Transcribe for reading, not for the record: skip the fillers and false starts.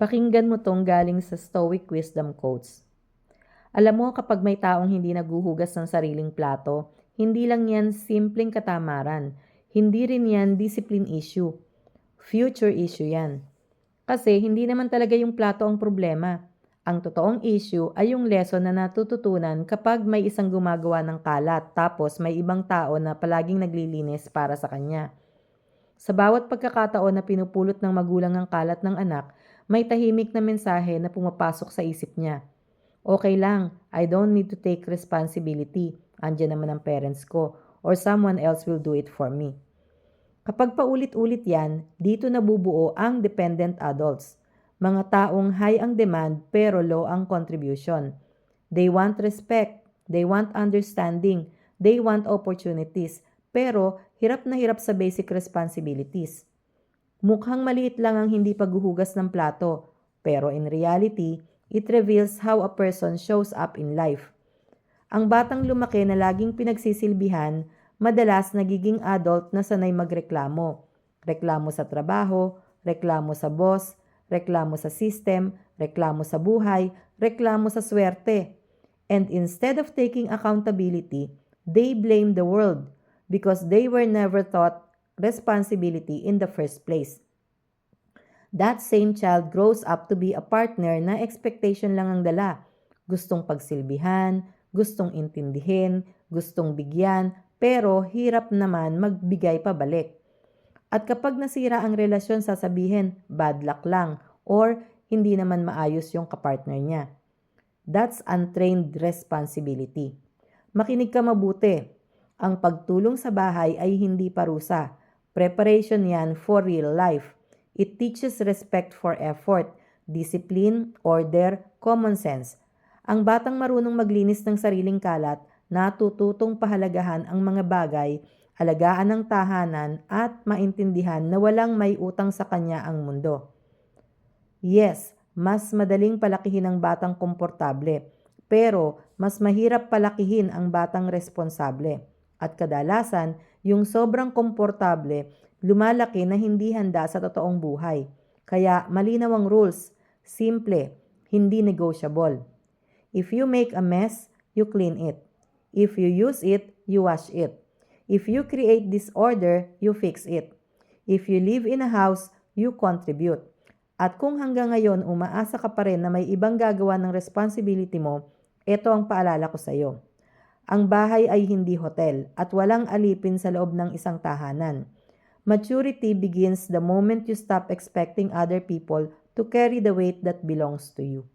Pakinggan mo tong galing sa Stoic Wisdom Quotes. Alam mo, kapag may taong hindi naguhugas ng sariling plato, hindi lang yan simpleng katamaran. Hindi rin yan discipline issue. Future issue yan. Kasi hindi naman talaga yung plato ang problema. Ang totoong issue ay yung lesson na natututunan kapag may isang gumagawa ng kalat tapos may ibang tao na palaging naglilinis para sa kanya. Sa bawat pagkakataon na pinupulot ng magulang ang kalat ng anak, may tahimik na mensahe na pumapasok sa isip niya. Okay lang, I don't need to take responsibility. Andiyan naman ang parents ko or someone else will do it for me. Kapag paulit-ulit yan, dito nabubuo ang dependent adults. Mga taong high ang demand pero low ang contribution. They want respect, they want understanding, they want opportunities, pero hirap na hirap sa basic responsibilities. Mukhang maliit lang ang hindi paghuhugas ng plato, pero in reality, it reveals how a person shows up in life. Ang batang lumaki na laging pinagsisilbihan, madalas nagiging adult na sanay magreklamo. Reklamo sa trabaho, reklamo sa boss, reklamo sa system, reklamo sa buhay, reklamo sa swerte. And instead of taking accountability, they blame the world because they were never taught responsibility in the first place. That same child grows up to be a partner na expectation lang ang dala. Gustong pagsilbihan, gustong intindihin, gustong bigyan, pero hirap naman magbigay pabalik. At kapag nasira ang relasyon, sasabihin, bad luck lang, or hindi naman maayos yung kapartner niya. That's untrained responsibility. Makinig ka mabuti. Ang pagtulong sa bahay ay hindi parusa. Preparation yan for real life. It teaches respect for effort, discipline, order, common sense. Ang batang marunong maglinis ng sariling kalat, natututong pahalagahan ang mga bagay, alagaan ang tahanan at maintindihan na walang may utang sa kanya ang mundo. Yes, mas madaling palakihin ang batang komportable, pero mas mahirap palakihin ang batang responsable. At kadalasan, yung sobrang komportable, lumalaki na hindi handa sa totoong buhay. Kaya malinaw ang rules, simple, hindi negotiable. If you make a mess, you clean it. If you use it, you wash it. If you create disorder, you fix it. If you live in a house, you contribute. At kung hanggang ngayon umaasa ka pa rin na may ibang gagawa ng responsibility mo, ito ang paalala ko sa iyo. Ang bahay ay hindi hotel at walang alipin sa loob ng isang tahanan. Maturity begins the moment you stop expecting other people to carry the weight that belongs to you.